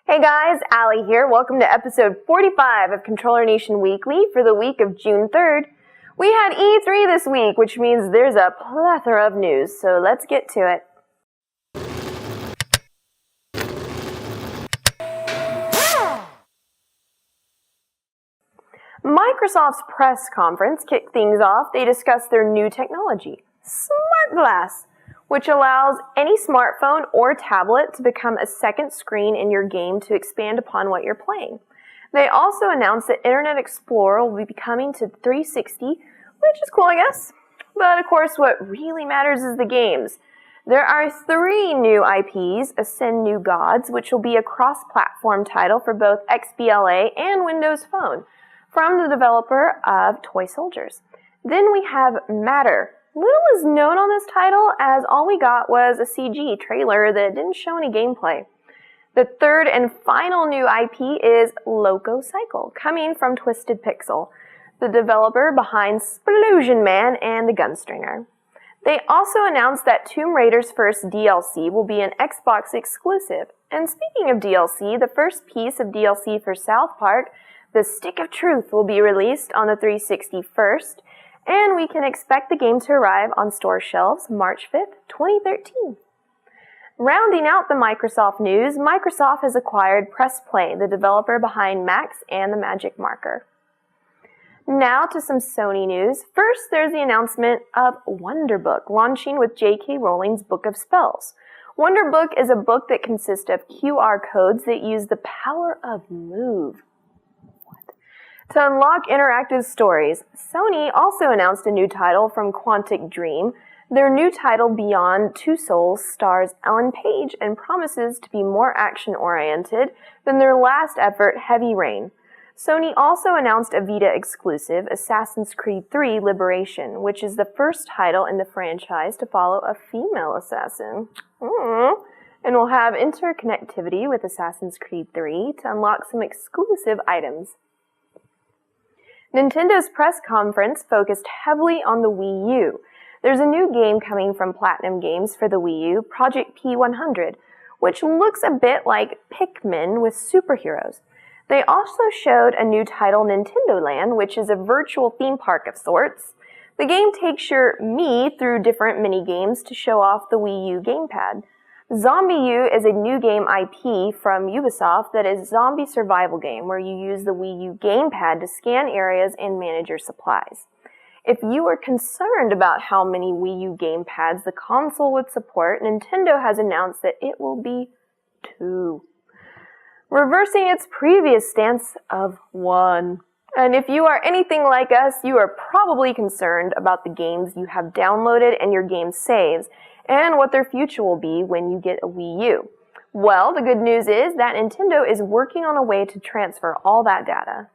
Hey guys, Allie here. Welcome to episode 45 of Controller Nation Weekly for the week of June 3rd. We had E3 this week, which means there's a plethora of news, so let's get to it. Microsoft's press conference kicked things off. They discussed their new technology, Smart Glass, which allows any smartphone or tablet to become a second screen in your game to expand upon what you're playing. They also announced that Internet Explorer will be coming to 360, which is cool, I guess. But of course, what really matters is the games. There are 3 new IPs, Ascend New Gods, which will be a cross-platform title for both XBLA and Windows Phone, from the developer of Toy Soldiers. Then we have Matter. Little is known on this title, as all we got was a CG trailer that didn't show any gameplay. The 3rd and final new IP is Loco Cycle, coming from Twisted Pixel, the developer behind Splusion Man and The Gunstringer. They also announced that Tomb Raider's first DLC will be an Xbox exclusive. And speaking of DLC, the first piece of DLC for South Park, The Stick of Truth, will be released on the 360 first, and we can expect the game to arrive on store shelves March 5th, 2013. Rounding out the Microsoft news, Microsoft has acquired PressPlay, the developer behind Max and the Magic Marker. Now to some Sony news. First, there's the announcement of Wonderbook, launching with J.K. Rowling's Book of Spells. Wonderbook is a book that consists of QR codes that use the power of Move to unlock interactive stories. Sony also announced a new title from Quantic Dream. Their new title, Beyond Two Souls, stars Ellen Page and promises to be more action-oriented than their last effort, Heavy Rain. Sony also announced a Vita exclusive, Assassin's Creed 3 Liberation, which is the first title in the franchise to follow a female assassin. And will have interconnectivity with Assassin's Creed 3 to unlock some exclusive items. Nintendo's press conference focused heavily on the Wii U. There's a new game coming from Platinum Games for the Wii U, Project P100, which looks a bit like Pikmin with superheroes. They also showed a new title, Nintendo Land, which is a virtual theme park of sorts. The game takes your Mii through different mini-games to show off the Wii U gamepad. Zombie U is a new game IP from Ubisoft that is a zombie survival game where you use the Wii U gamepad to scan areas and manage your supplies. If you are concerned about how many Wii U gamepads the console would support, Nintendo has announced that it will be 2, reversing its previous stance of 1. And if you are anything like us, you are probably concerned about the games you have downloaded and your game saves, and what their future will be when you get a Wii U. Well, the good news is that Nintendo is working on a way to transfer all that data.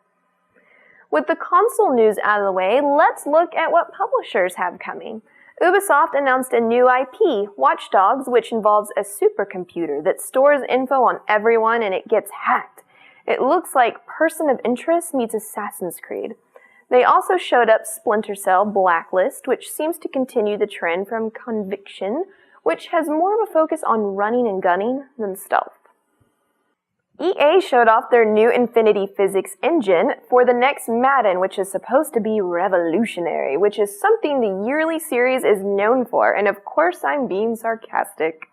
With the console news out of the way, let's look at what publishers have coming. Ubisoft announced a new IP, Watch Dogs, which involves a supercomputer that stores info on everyone and it gets hacked. It looks like Person of Interest meets Assassin's Creed. They also showed up Splinter Cell Blacklist, which seems to continue the trend from Conviction, which has more of a focus on running and gunning than stealth. EA showed off their new Infinity Physics engine for the next Madden, which is supposed to be revolutionary, which is something the yearly series is known for, and of course I'm being sarcastic.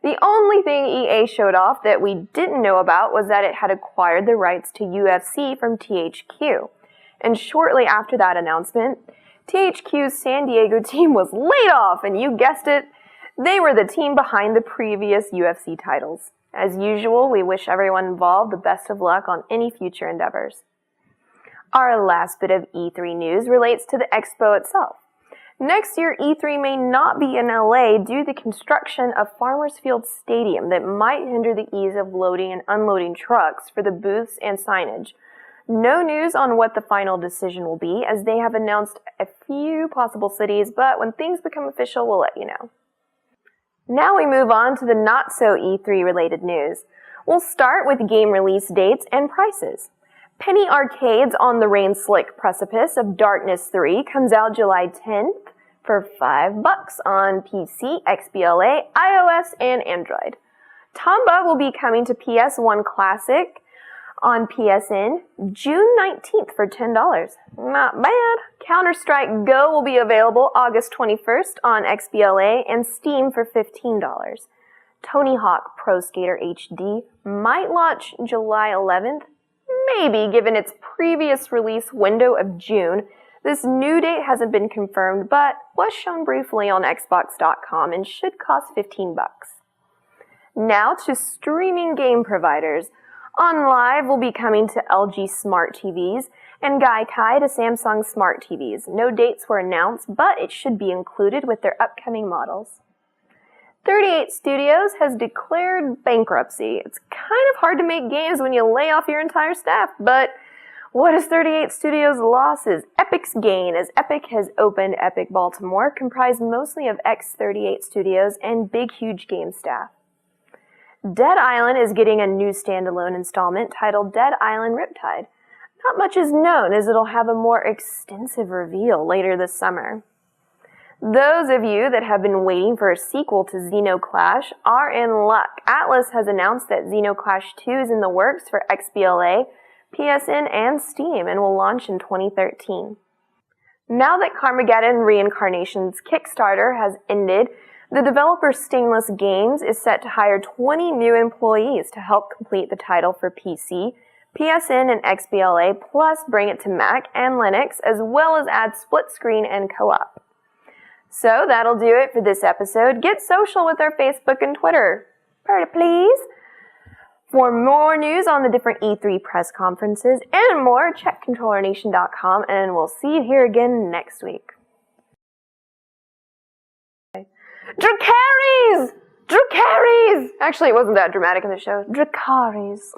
The only thing EA showed off that we didn't know about was that it had acquired the rights to UFC from THQ. And shortly after that announcement, THQ's San Diego team was laid off, and you guessed it, they were the team behind the previous UFC titles. As usual, we wish everyone involved the best of luck on any future endeavors. Our last bit of E3 news relates to the expo itself. Next year, E3 may not be in LA due to the construction of Farmers Field Stadium that might hinder the ease of loading and unloading trucks for the booths and signage. No news on what the final decision will be, as they have announced a few possible cities, but when things become official, we'll let you know. Now we move on to the not-so-E3 related news. We'll start with game release dates and prices. Penny Arcade's On the Rain-Slick Precipice of Darkness 3 comes out July 10th for $5 on PC, XBLA, iOS, and Android. Tomba will be coming to PS1 Classic on PSN June 19th for $10. Not bad. Counter-Strike Go will be available August 21st on XBLA and Steam for $15. Tony Hawk Pro Skater HD might launch July 11th, maybe given its previous release window of June. This new date hasn't been confirmed, but was shown briefly on Xbox.com and should cost $15. Now to streaming game providers. OnLive will be coming to LG Smart TVs and Gaikai to Samsung Smart TVs. No dates were announced, but it should be included with their upcoming models. 38 Studios has declared bankruptcy. It's kind of hard to make games when you lay off your entire staff, but what is 38 Studios' losses? Epic's gain, as Epic has opened Epic Baltimore, comprised mostly of ex-38 Studios and big, huge game staff. Dead Island is getting a new standalone installment titled Dead Island Riptide. Not much is known, as it'll have a more extensive reveal later this summer. Those of you that have been waiting for a sequel to Xenoclash are in luck. Atlas has announced that Xenoclash 2 is in the works for XBLA, PSN, and Steam, and will launch in 2013. Now that Carmageddon Reincarnation's Kickstarter has ended, the developer Stainless Games is set to hire 20 new employees to help complete the title for PC, PSN, and XBLA, plus bring it to Mac and Linux, as well as add split screen and co-op. So that'll do it for this episode. Get social with our Facebook and Twitter. Pretty please. For more news on the different E3 press conferences and more, check ControllerNation.com, and we'll see you here again next week. Dracaris! Dracaris! Actually, it wasn't that dramatic in the show. Dracaris.